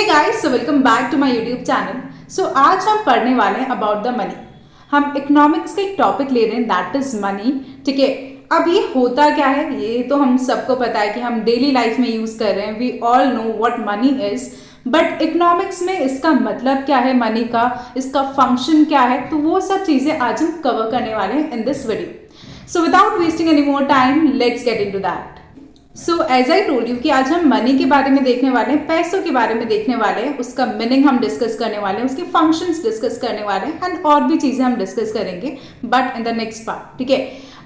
Guys, so welcome back to my YouTube channel. So आज हम पढ़ने वाले हैं अबाउट द मनी। हम इकोनॉमिक्स का एक टॉपिक ले रहे हैं, दैट इज मनी। ठीक है, अब ये होता क्या है ये तो हम सबको पता है कि हम डेली लाइफ में यूज कर रहे हैं। We all know what money is, but economics में इसका मतलब क्या है, मनी का इसका फंक्शन क्या है, तो वो सब चीजें आज हम कवर करने वाले हैं in this video. So without wasting any more time, let's get into that. So as I told you कि आज हम मनी के बारे में देखने वाले हैं, पैसों के बारे में देखने वाले हैं, उसका मीनिंग हम डिस्कस करने वाले हैं, उसके फंक्शंस डिस्कस करने वाले हैं एंड और भी चीजें हम डिस्कस करेंगे but in the next part. ठीक है,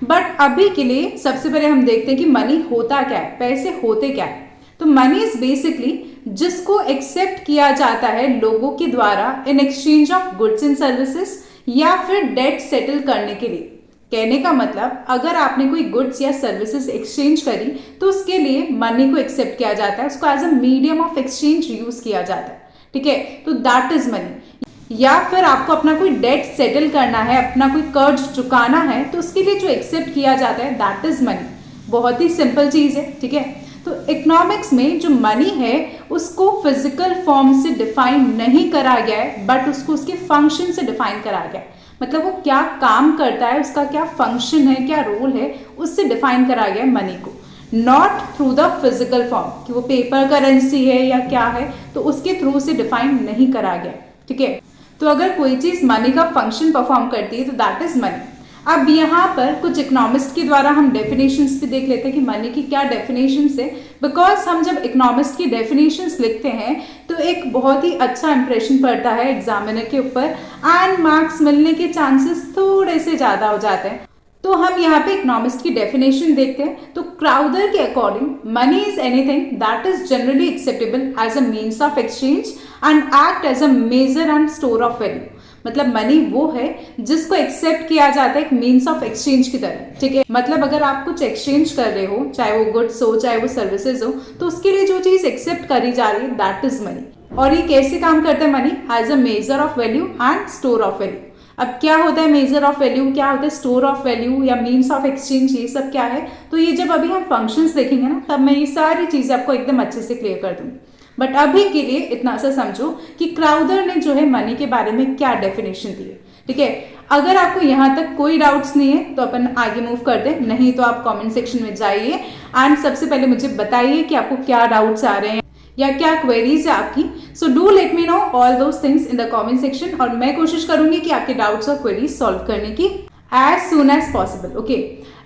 बट अभी के लिए सबसे पहले हम देखते हैं कि मनी होता क्या है, पैसे होते क्या है। तो मनी इज बेसिकली जिसको एक्सेप्ट किया जाता है लोगों के द्वारा in exchange of goods and services या फिर डेट सेटल करने के लिए। कहने का मतलब अगर आपने कोई गुड्स या सर्विसेज एक्सचेंज करी तो उसके लिए मनी को एक्सेप्ट किया जाता है, उसको as a medium of exchange use किया जाता है। ठीक है, तो दैट इज मनी। या फिर आपको अपना कोई डेट सेटल करना है, अपना कोई कर्ज चुकाना है, तो उसके लिए जो एक्सेप्ट किया जाता है दैट इज मनी। बहुत ही सिंपल चीज है। ठीक है, तो इकोनॉमिक्स में जो मनी है उसको फिजिकल फॉर्म से डिफाइन नहीं करा गया है, बट उसको उसके फंक्शन से डिफाइन करा गया है। मतलब वो क्या काम करता है, उसका क्या फंक्शन है, क्या रोल है, उससे डिफाइन करा गया है मनी को। Not through the physical form कि वो पेपर करेंसी है या क्या है, तो उसके थ्रू से डिफाइन नहीं करा गया। ठीक है, तो अगर कोई चीज मनी का फंक्शन परफॉर्म करती है तो दैट इज मनी। अब यहाँ पर कुछ इकोनॉमिस्ट के द्वारा हम डेफिनेशंस भी देख लेते हैं कि मनी की क्या डेफिनेशंस है, बिकॉज हम जब इकोनॉमिस्ट की डेफिनेशंस लिखते हैं तो एक बहुत ही अच्छा इंप्रेशन पड़ता है एग्जामिनर के ऊपर एंड मार्क्स मिलने के चांसेस थोड़े से ज़्यादा हो जाते हैं। तो हम यहाँ पे इकोनॉमिस्ट की डेफिनेशन देखते हैं। तो क्राउदर के according money is anything that is generally acceptable as a means of exchange and act as a measure and store of value. मतलब मनी वो है जिसको एक्सेप्ट किया जाता है एक मीन्स ऑफ एक्सचेंज की तरह। ठीक है, मतलब अगर आप कुछ एक्सचेंज कर रहे हो, चाहे वो गुड्स हो चाहे वो सर्विसेज हो, तो उसके लिए जो चीज एक्सेप्ट करी जा रही है दैट इज मनी। और ये कैसे काम करता है money? As a measure of value and store of value. अब क्या होता है मेजर ऑफ वैल्यू, क्या होता है स्टोर ऑफ वैल्यू या मीन्स ऑफ एक्सचेंज, ये सब क्या है? तो ये जब अभी हम फंक्शंस देखेंगे ना, तब मैं ये सारी चीजें आपको एकदम अच्छे से क्लियर कर दूंगी। बट अभी के लिए इतना सा समझो कि क्राउदर ने जो है मनी के बारे में क्या डेफिनेशन दी है। ठीक है, अगर आपको यहाँ तक कोई डाउट्स नहीं है तो अपन आगे मूव कर दें, नहीं तो आप कमेंट सेक्शन में जाइए एंड सबसे पहले मुझे बताइए कि आपको क्या डाउट्स आ रहे हैं या क्या क्वेरीज है आपकी। So do let me know all those things in the comment section और मैं कोशिश करूंगी कि आपके डाउट्स और क्वेरीज सॉल्व करने की as soon as possible. Okay,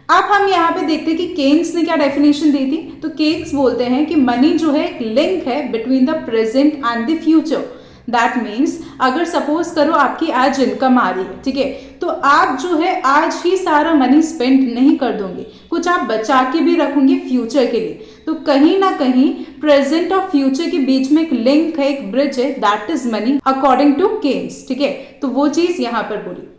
अब हम यहाँ पे देखते हैं कि केन्स ने क्या डेफिनेशन दी थी। तो केन्स बोलते हैं कि मनी जो है एक लिंक है between the present and the future. That means अगर सपोज करो आपकी आज इनकम आ रही है, ठीक है, तो आप जो है आज ही सारा मनी स्पेंड नहीं कर दोगे, कुछ आप बचा के भी रखोगे फ्यूचर के लिए। तो कहीं ना कहीं प्रेजेंट और फ्यूचर के बीच में एक लिंक है, एक ब्रिज है, that is money according to Keynes. ठीक है, तो वो चीज यहाँ पर बोली।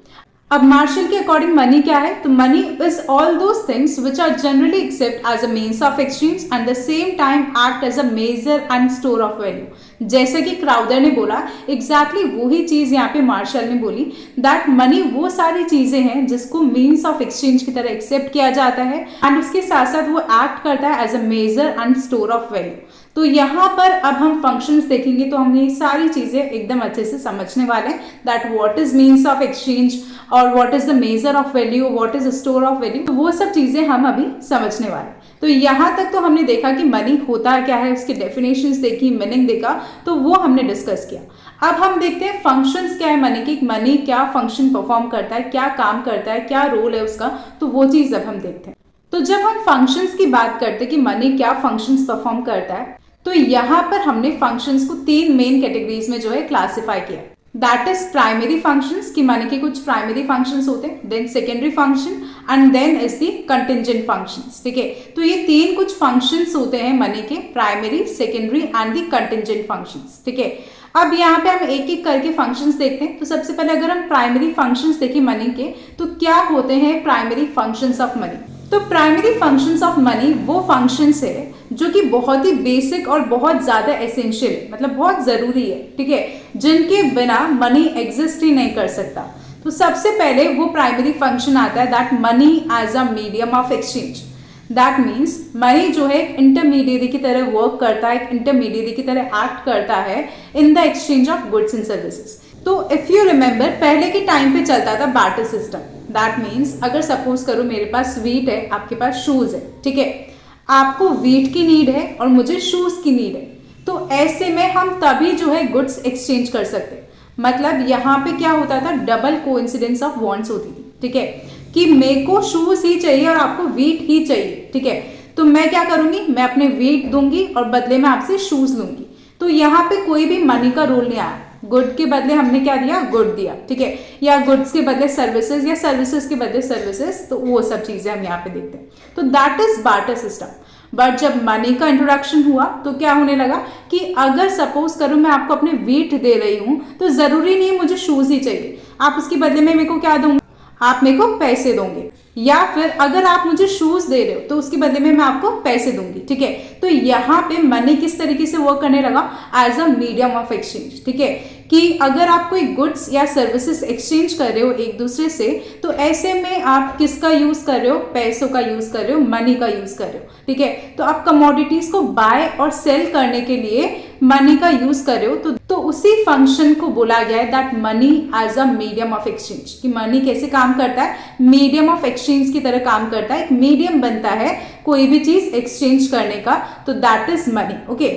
अब मार्शल के अकॉर्डिंग मनी क्या है? तो money is all those things which are generally accept as a means of exchange and the same time act as a measure and store of value. जैसे कि क्राउदर ने बोला, एग्जैक्टली वही चीज यहाँ पे मार्शल ने बोली, दैट मनी वो सारी चीजें हैं जिसको मीन्स ऑफ एक्सचेंज की तरह एक्सेप्ट किया जाता है एंड उसके साथ साथ वो एक्ट करता है as a measure and store of value. तो यहाँ पर अब हम फंक्शंस देखेंगे तो हमने ये सारी चीजें एकदम अच्छे से समझने वाले हैं, that what is means of exchange और what is the measure of value, what is store of value, तो वो सब चीजें हम अभी समझने वाले हैं। तो यहाँ तक तो हमने देखा कि मनी होता क्या है, उसके डेफिनेशंस देखी, मीनिंग देखा, तो वो हमने डिस्कस किया। अब हम देखते हैं फंक्शंस क्या है मनी की, मनी क्या फंक्शन परफॉर्म करता है, क्या काम करता है, क्या रोल है उसका, तो वो चीज अब हम देखते हैं। तो जब हम फंक्शंस की बात करते हैं कि मनी क्या फंक्शंस परफॉर्म करता है, तो यहाँ पर हमने फंक्शंस को तीन मेन कैटेगरीज में जो है क्लासिफाई किया। दैट इज प्राइमरी फंक्शंस कि मनी के कुछ प्राइमरी फंक्शंस होते हैं, then secondary function and then is the contingent functions. ठीक है, तो ये तीन कुछ फंक्शंस होते हैं मनी के, primary, secondary and the contingent functions. ठीक है, अब यहाँ पे हम एक एक करके फंक्शंस देखते हैं। तो सबसे पहले अगर हम प्राइमरी फंक्शंस देखें मनी के, तो क्या होते हैं प्राइमरी फंक्शंस ऑफ मनी? तो प्राइमरी फंक्शंस ऑफ मनी वो फंक्शंस है जो कि बहुत ही बेसिक और बहुत ज्यादा एसेंशियल है, मतलब बहुत जरूरी है। ठीक है, जिनके बिना मनी एग्जिस्ट ही नहीं कर सकता। तो सबसे पहले वो प्राइमरी फंक्शन आता है that money as a medium of exchange. That means money जो है एक इंटरमीडिएरी की तरह वर्क करता है, एक इंटरमीडिएरी की तरह एक्ट करता है in the exchange of goods and services. तो इफ यू रिमेंबर, पहले के टाइम पे चलता था बार्टर सिस्टम। दैट मीन्स अगर सपोज करो मेरे पास वीट है, आपके पास शूज है, ठीक है, आपको वीट की नीड है और मुझे शूज की नीड है, तो ऐसे में हम तभी जो है गुड्स एक्सचेंज कर सकते हैं। मतलब यहाँ पे क्या होता था, डबल कोइंसिडेंस ऑफ वांट्स होती थी, ठीक है, कि मेरे को शूज ही चाहिए और आपको वीट ही चाहिए, ठीक है, तो मैं क्या करूंगी, मैं अपने वीट दूंगी और बदले में आपसे शूज लूंगी। तो यहाँ पे कोई भी मनी का रोल नहीं आया, गुड के बदले हमने क्या दिया, गुड दिया, ठीक है, या गुड्स के बदले सर्विसेज या सर्विसेज के बदले सर्विसेज, तो वो सब चीजें हम यहाँ पे देखते हैं। तो that is barter system. But जब मनी का इंट्रोडक्शन हुआ तो क्या होने लगा कि अगर सपोज करो मैं आपको अपने वीट दे रही हूं तो जरूरी नहीं मुझे शूज ही चाहिए, आप उसके बदले में मेरे को क्या दोगे, आप मेरे को पैसे दोगे, या फिर अगर आप मुझे शूज दे रहे हो तो उसके बदले में मैं आपको पैसे दूंगी, ठीक है। तो यहाँ पे मनी किस तरीके से वर्क करने लगा, as a medium of exchange, ठीक है, कि अगर आप कोई गुड्स या सर्विसेज एक्सचेंज कर रहे हो एक दूसरे से, तो ऐसे में आप किसका यूज कर रहे हो, पैसों का यूज कर रहे हो, मनी का यूज कर रहे हो, ठीक है। तो आप कमोडिटीज को बाय और सेल करने के लिए मनी का यूज कर रहे हो, तो उसी फंक्शन को बोला गया है that money as a medium of exchange. कि मनी कैसे काम करता है, मीडियम ऑफ एक्सचेंज की तरह काम करता है, एक मीडियम बनता है कोई भी चीज एक्सचेंज करने का, तो दैट इज मनी, ओके।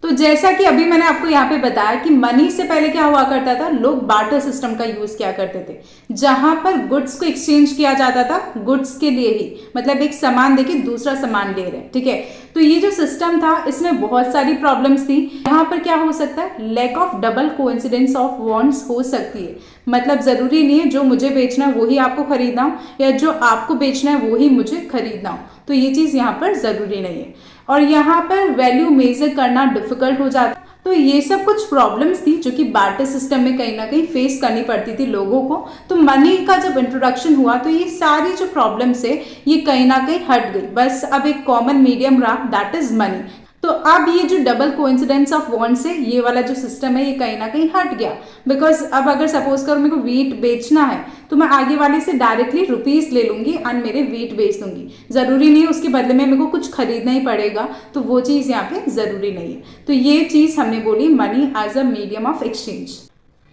तो जैसा कि अभी मैंने आपको यहाँ पे बताया कि मनी से पहले क्या हुआ करता था, लोग बार्टर सिस्टम का यूज किया करते थे, जहां पर गुड्स को एक्सचेंज किया जाता था गुड्स के लिए ही, मतलब एक सामान देके दूसरा सामान ले रहे हैं, ठीक है। तो ये जो सिस्टम था इसमें बहुत सारी प्रॉब्लम्स थी। यहाँ पर क्या हो सकता है, lack of double coincidence of wants हो सकती है। मतलब जरूरी नहीं है जो मुझे बेचना है वही आपको खरीदना हो, या जो आपको बेचना है वही मुझे खरीदना हो, तो ये चीज यहाँ पर जरूरी नहीं है। और यहाँ पर वैल्यू मेजर करना डिफिकल्ट हो जाता। तो ये सब कुछ प्रॉब्लम्स थी जो कि बार्टर सिस्टम में कहीं ना कहीं फेस करनी पड़ती थी लोगों को। तो मनी का जब इंट्रोडक्शन हुआ तो ये सारी जो प्रॉब्लम्स है ये कहीं ना कहीं हट गई, बस अब एक कॉमन मीडियम रहा, दैट इज मनी। तो अब ये जो डबल कोइंसिडेंस ऑफ वांट्स है, ये वाला जो सिस्टम है ये कहीं ना कहीं हट गया, बिकॉज अब अगर सपोज करो मेरे को वीट बेचना है तो मैं आगे वाले से डायरेक्टली रुपीस ले लूंगी एंड मेरे वीट बेच दूंगी, जरूरी नहीं है उसके बदले में मेरे को कुछ खरीदना ही पड़ेगा, तो वो चीज यहाँ पे जरूरी नहीं है। तो ये चीज हमने बोली money as a medium of exchange.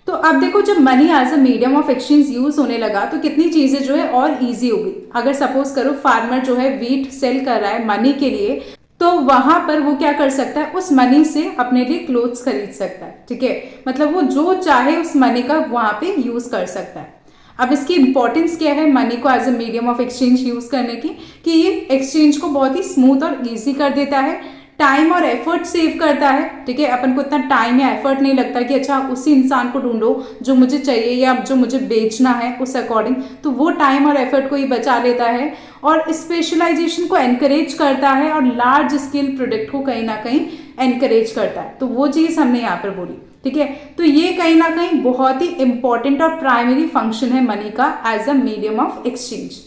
तो अब देखो जब money as a medium of exchange use होने लगा तो कितनी चीजें जो है और इजी हो गई। अगर सपोज करो फार्मर जो है वीट सेल कर रहा है मनी के लिए, तो वहां पर वो क्या कर सकता है, उस मनी से अपने लिए क्लोथ्स खरीद सकता है, ठीक है, मतलब वो जो चाहे उस मनी का वहां पे यूज कर सकता है। अब इसकी इंपॉर्टेंस क्या है मनी को as a medium of exchange use करने की, कि ये एक्सचेंज को बहुत ही स्मूथ और इजी कर देता है, टाइम और एफर्ट सेव करता है, ठीक है, अपन को इतना टाइम या एफर्ट नहीं लगता कि अच्छा उसी इंसान को ढूंढो जो मुझे चाहिए या जो मुझे बेचना है उस अकॉर्डिंग, तो वो टाइम और एफर्ट को ही बचा लेता है। और स्पेशलाइजेशन को एनकरेज करता है और लार्ज स्केल प्रोडक्ट को कहीं ना कहीं एनकरेज करता है, तो वो चीज़ हमने यहाँ पर बोली, ठीक है। तो ये कहीं ना कहीं बहुत ही इंपॉर्टेंट और प्राइमरी फंक्शन है मनी का as a medium of exchange.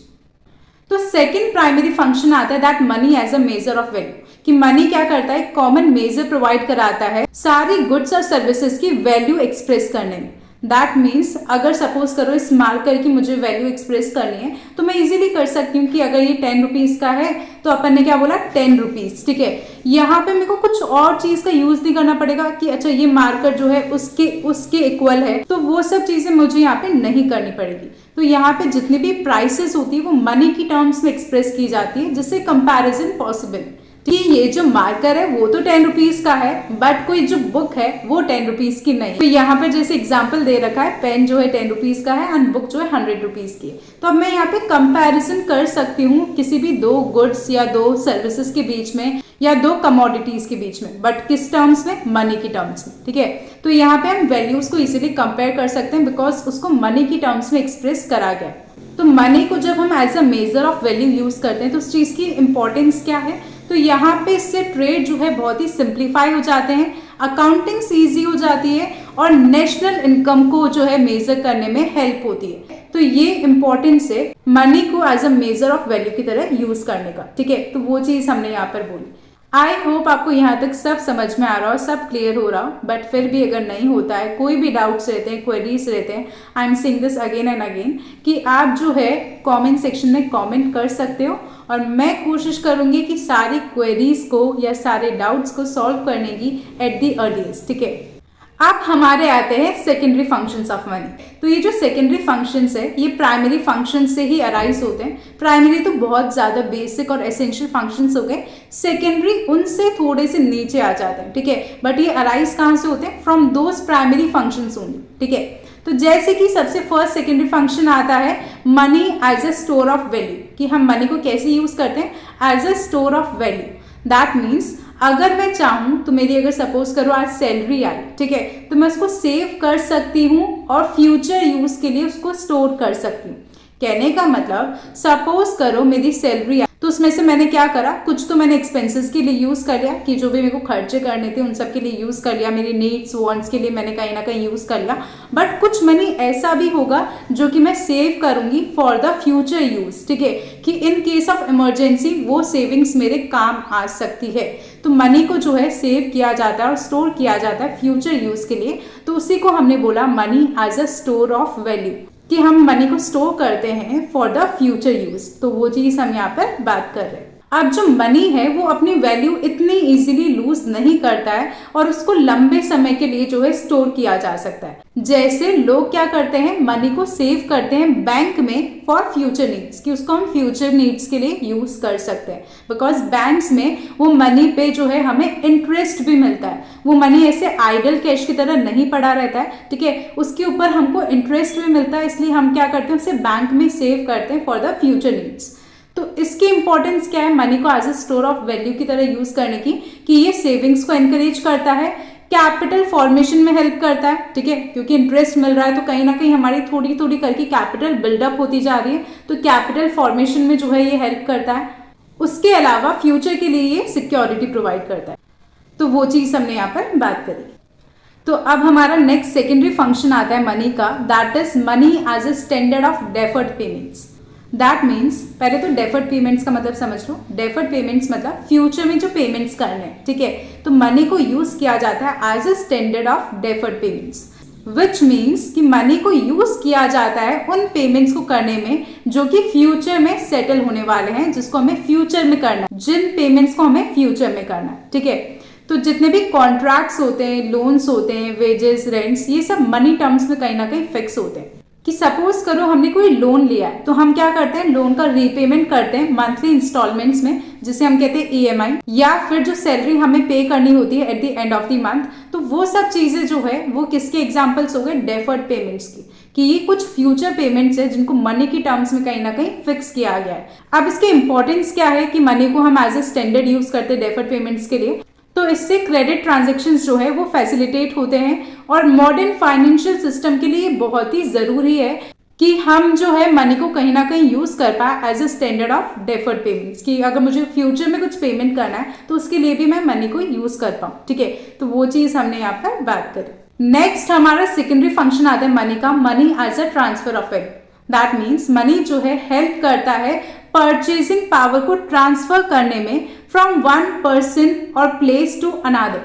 तो सेकंड प्राइमरी फंक्शन आता है that money as a measure of value, कि मनी क्या करता है, कॉमन मेजर प्रोवाइड कराता है सारी गुड्स और सर्विसेज की वैल्यू एक्सप्रेस करने में। दैट मीन्स अगर सपोज करो इस मार्कर की मुझे वैल्यू एक्सप्रेस करनी है तो मैं इजीली कर सकती हूँ कि अगर ये 10 रुपीज का है तो अपन ने क्या बोला 10 रुपीज, ठीक है। यहाँ पे मेरे को कुछ और चीज का यूज नहीं करना पड़ेगा कि अच्छा ये मार्कर जो है उसके इक्वल है, तो वो सब चीजें मुझे यहाँ पे नहीं करनी पड़ेगी। तो यहाँ पे जितनी भी प्राइसेस होती है वो मनी की टर्म्स में एक्सप्रेस की जाती है, जिससे कंपैरिजन पॉसिबल कि ये जो मार्कर है वो तो 10 रुपीज का है, बट कोई जो बुक है वो 10 रुपीज की नहीं। तो यहाँ पे जैसे एग्जांपल दे रखा है, पेन जो है 10 रुपीज का है एंड बुक जो है 100 रुपीज की है, तो अब मैं यहाँ पे कंपैरिजन कर सकती हूँ किसी भी दो गुड्स या दो सर्विसेज के बीच में या दो कमोडिटीज के बीच में, बट किस टर्म्स में, मनी की टर्म्स में, ठीक है। तो यहाँ पे हम वैल्यूज को इजिली कंपेयर कर सकते हैं बिकॉज उसको मनी की टर्म्स में एक्सप्रेस करा गया। तो मनी को जब हम as a measure of value use करते हैं तो उस चीज की इंपॉर्टेंस क्या है, तो यहाँ पे इससे ट्रेड जो है बहुत ही सिंप्लीफाई हो जाते हैं, अकाउंटिंग ईजी हो जाती है और नेशनल इनकम को जो है मेजर करने में हेल्प होती है। तो ये इंपॉर्टेंस है मनी को as a measure of value की तरह यूज करने का, ठीक है। तो वो चीज हमने यहाँ पर बोली। आई होप आपको यहाँ तक सब समझ में आ रहा हो, सब क्लियर हो रहा हो। बट फिर भी अगर नहीं होता है, कोई भी डाउट्स रहते हैं, क्वेरीज रहते हैं, I am saying this again and again कि आप जो है कमेंट सेक्शन में कमेंट कर सकते हो और मैं कोशिश करूंगी कि सारी क्वेरीज को या सारे डाउट्स को सॉल्व करने की एट दी अर्लीस्ट। ठीक है, अब हमारे आते हैं सेकेंडरी फंक्शंस ऑफ मनी। तो ये जो सेकेंडरी फंक्शंस है ये प्राइमरी फंक्शंस से ही अराइज होते हैं। प्राइमरी तो बहुत ज़्यादा बेसिक और एसेंशियल फंक्शंस हो गए, सेकेंडरी उनसे थोड़े से नीचे आ जाते हैं। ठीक है, बट ये अराइज कहाँ से होते हैं? From those primary functions only. ठीक है, तो जैसे कि सबसे फर्स्ट सेकेंडरी फंक्शन आता है money as a store of value, कि हम मनी को कैसे यूज करते हैं? As a store of value. That means अगर मैं चाहूँ तो मेरी अगर सपोज करो आज सैलरी आई, ठीक है, तो मैं उसको सेव कर सकती हूँ और फ्यूचर यूज के लिए उसको स्टोर कर सकती हूँ। कहने का मतलब सपोज करो मेरी सैलरी आई, तो उसमें से मैंने क्या करा, कुछ तो मैंने एक्सपेंसेस के लिए यूज कर लिया कि जो भी मेरे को खर्चे करने थे उन सब के लिए यूज कर लिया, मेरी नीड्स वांट्स के लिए मैंने कहीं ना कहीं यूज कर लिया। बट कुछ मनी ऐसा भी होगा जो कि मैं सेव करूंगी फॉर द फ्यूचर यूज। ठीक है, कि इन केस ऑफ इमरजेंसी वो सेविंग्स मेरे काम आ सकती है। तो मनी को जो है सेव किया जाता है और स्टोर किया जाता है फ्यूचर यूज के लिए। तो उसी को हमने बोला money as a store of value, कि हम मनी को स्टोर करते हैं फॉर द फ्यूचर यूज। तो वो चीज हम यहाँ पर बात कर रहे हैं। अब जो मनी है वो अपनी वैल्यू इतनी इजीली लूज नहीं करता है और उसको लंबे समय के लिए जो है स्टोर किया जा सकता है। जैसे लोग क्या करते हैं, मनी को सेव करते हैं बैंक में फॉर फ्यूचर नीड्स, कि उसको हम फ्यूचर नीड्स के लिए यूज कर सकते हैं। बिकॉज बैंक्स में वो मनी पे जो है हमें इंटरेस्ट भी मिलता है। वो मनी ऐसे आइडल कैश की तरह नहीं पड़ा रहता है। ठीक है, उसके ऊपर हमको इंटरेस्ट भी मिलता है, इसलिए हम क्या करते हैं उसे बैंक में सेव करते हैं फॉर द फ्यूचर नीड्स। तो इसकी इंपॉर्टेंस क्या है मनी को as a store of value की तरह यूज करने की, कि ये सेविंग्स को एनकरेज करता है, कैपिटल फॉर्मेशन में हेल्प करता है। ठीक है, क्योंकि इंटरेस्ट मिल रहा है तो कहीं ना कहीं हमारी थोड़ी थोड़ी करके कैपिटल बिल्डअप होती जा रही है, तो कैपिटल फॉर्मेशन में जो है ये हेल्प करता है। उसके अलावा फ्यूचर के लिए ये सिक्योरिटी प्रोवाइड करता है। तो वो चीज हमने यहाँ पर बात करी। तो अब हमारा नेक्स्ट सेकेंडरी फंक्शन आता है मनी का, that is money as a standard of deferred payments. That means पहले तो डेफर्ड पेमेंट्स का मतलब समझ लो। डेफर्ड पेमेंट्स मतलब फ्यूचर में जो पेमेंट्स करने हैं। ठीक है, तो मनी को यूज किया जाता है as a standard of deferred payments, which means कि मनी को यूज किया जाता है उन पेमेंट्स को करने में जो कि फ्यूचर में सेटल होने वाले हैं, जिसको हमें फ्यूचर में करना है, जिन पेमेंट्स को हमें फ्यूचर में करना है। ठीक है, तो जितने भी कॉन्ट्रैक्ट्स होते हैं, लोन्स होते हैं, वेजेस, रेंट्स, ये सब मनी टर्म्स में कहीं ना कहीं फिक्स होते हैं। कि सपोज करो हमने कोई लोन लिया है, तो हम क्या करते हैं, लोन का रीपेमेंट करते हैं मंथली इंस्टॉलमेंट्स में, जिसे हम कहते हैं ईएमआई, या फिर जो सैलरी हमें पे करनी होती है at the end of the month. तो वो सब चीजें जो है वो किसके एग्जांपल्स हो गए, डेफर्ड पेमेंट्स की, कि ये कुछ फ्यूचर पेमेंट्स है जिनको मनी की टर्म्स में कहीं ना कहीं फिक्स किया गया है। अब इसके इंपॉर्टेंस क्या है कि मनी को हम एज ए स्टैंडर्ड यूज करते हैं डेफर्ड पेमेंट्स के लिए, तो इससे क्रेडिट ट्रांजैक्शंस जो है वो फैसिलिटेट होते हैं। और मॉडर्न फाइनेंशियल सिस्टम के लिए बहुत ही जरूरी है कि हम जो है मनी को कहीं ना कहीं यूज कर पाए as a standard of deferred payments, कि अगर मुझे फ्यूचर में कुछ पेमेंट करना है तो उसके लिए भी मैं मनी को यूज कर पाऊँ। ठीक है, तो वो चीज हमने यहाँ पर बात करी। नेक्स्ट हमारा सेकेंडरी फंक्शन आता है मनी का, money as a transfer of wealth. That means money जो है हेल्प करता है परचेजिंग पावर को ट्रांसफर करने में फ्रॉम वन पर्सन और प्लेस टू अनदर।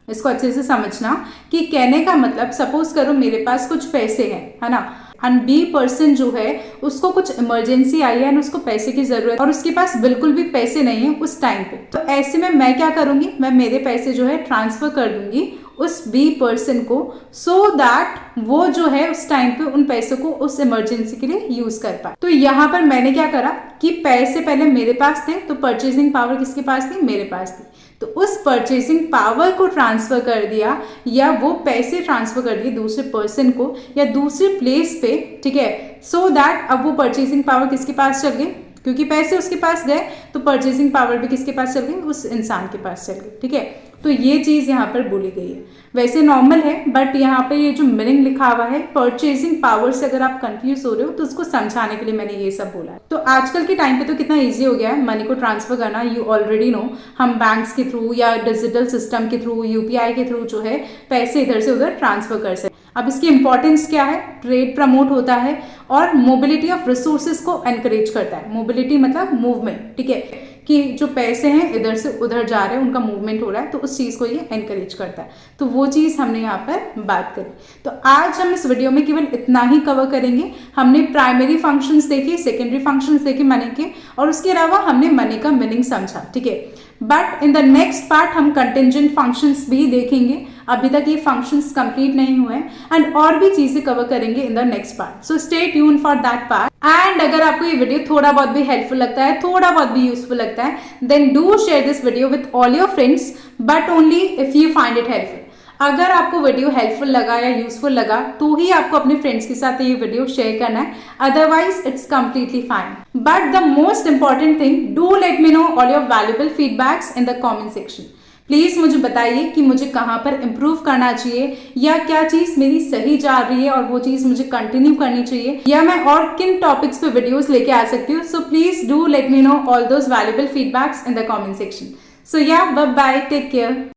इसको अच्छे से समझना कि कहने का मतलब सपोज करो मेरे पास कुछ पैसे हैं, है ना, एंड बी पर्सन जो है उसको कुछ इमरजेंसी आई है, उसको पैसे की जरूरत और उसके पास बिल्कुल भी पैसे नहीं है उस टाइम पे। तो ऐसे में मैं क्या करूंगी, मैं मेरे पैसे जो है ट्रांसफर कर दूंगी उस बी पर्सन को, सो दैट वो जो है उस टाइम पे उन पैसों को उस इमरजेंसी के लिए यूज कर पाए। तो यहाँ पर मैंने क्या करा कि पैसे पहले मेरे पास थे, तो परचेजिंग पावर किसके पास थी, मेरे पास थी, तो उस परचेजिंग पावर को ट्रांसफर कर दिया, या वो पैसे ट्रांसफर कर दिए दूसरे पर्सन को या दूसरे प्लेस पे। ठीक है, सो दैट अब वो परचेजिंग पावर किसके पास चल गई, क्योंकि पैसे उसके पास गए तो परचेजिंग पावर भी किसके पास चल गई, उस इंसान के पास चल गई। ठीक है, तो ये चीज यहाँ पर बोली गई है। वैसे नॉर्मल है, बट यहाँ पे ये जो मीनिंग लिखा हुआ है परचेजिंग पावर से अगर आप कंफ्यूज हो रहे हो तो उसको समझाने के लिए मैंने ये सब बोला है। तो आजकल के टाइम पे तो कितना इजी हो गया है मनी को ट्रांसफर करना, यू ऑलरेडी नो। हम बैंक्स के थ्रू या डिजिटल सिस्टम के थ्रू, यूपीआई के थ्रू जो है पैसे इधर से उधर ट्रांसफर कर सकते। अब इसकी इंपॉर्टेंस क्या है, ट्रेड प्रमोट होता है और मोबिलिटी ऑफ रिसोर्सेज को एनकरेज करता है। मोबिलिटी मतलब मूवमेंट। ठीक है, कि जो पैसे हैं इधर से उधर जा रहे हैं, उनका मूवमेंट हो रहा है, तो उस चीज़ को ये एनकरेज करता है। तो वो चीज़ हमने यहाँ पर बात करी। तो आज हम इस वीडियो में केवल इतना ही कवर करेंगे। हमने प्राइमरी फंक्शंस देखे, सेकेंडरी फंक्शंस देखे मनी के, और उसके अलावा हमने मनी का मीनिंग समझा, ठीक है। But in the next part हम कंटिंजेंट फंक्शंस भी देखेंगे। अभी तक ये फंक्शंस कंप्लीट नहीं हुए हैं, एंड और भी चीजें कवर करेंगे in the next part. So stay tune for that part. And अगर आपको ये वीडियो थोड़ा बहुत भी हेल्पफुल लगता है, थोड़ा बहुत भी यूजफुल लगता है, then do share this video with all your friends, but only if you find it helpful. अगर आपको वीडियो हेल्पफुल लगा या यूजफुल लगा तो ही आपको अपने फ्रेंड्स के साथ ये वीडियो शेयर करना है, otherwise it's completely fine. But the most important thing, do let me know all your valuable feedbacks in the comment section. Please मुझे बताइए कि मुझे कहाँ पर इम्प्रूव करना चाहिए, या क्या चीज मेरी सही जा रही है और वो चीज मुझे कंटिन्यू करनी चाहिए, या मैं और किन टॉपिक्स पे वीडियोस लेके आ सकती हूँ। So please do let me know all those valuable feedbacks in the comment section. So yeah bye bye, take care.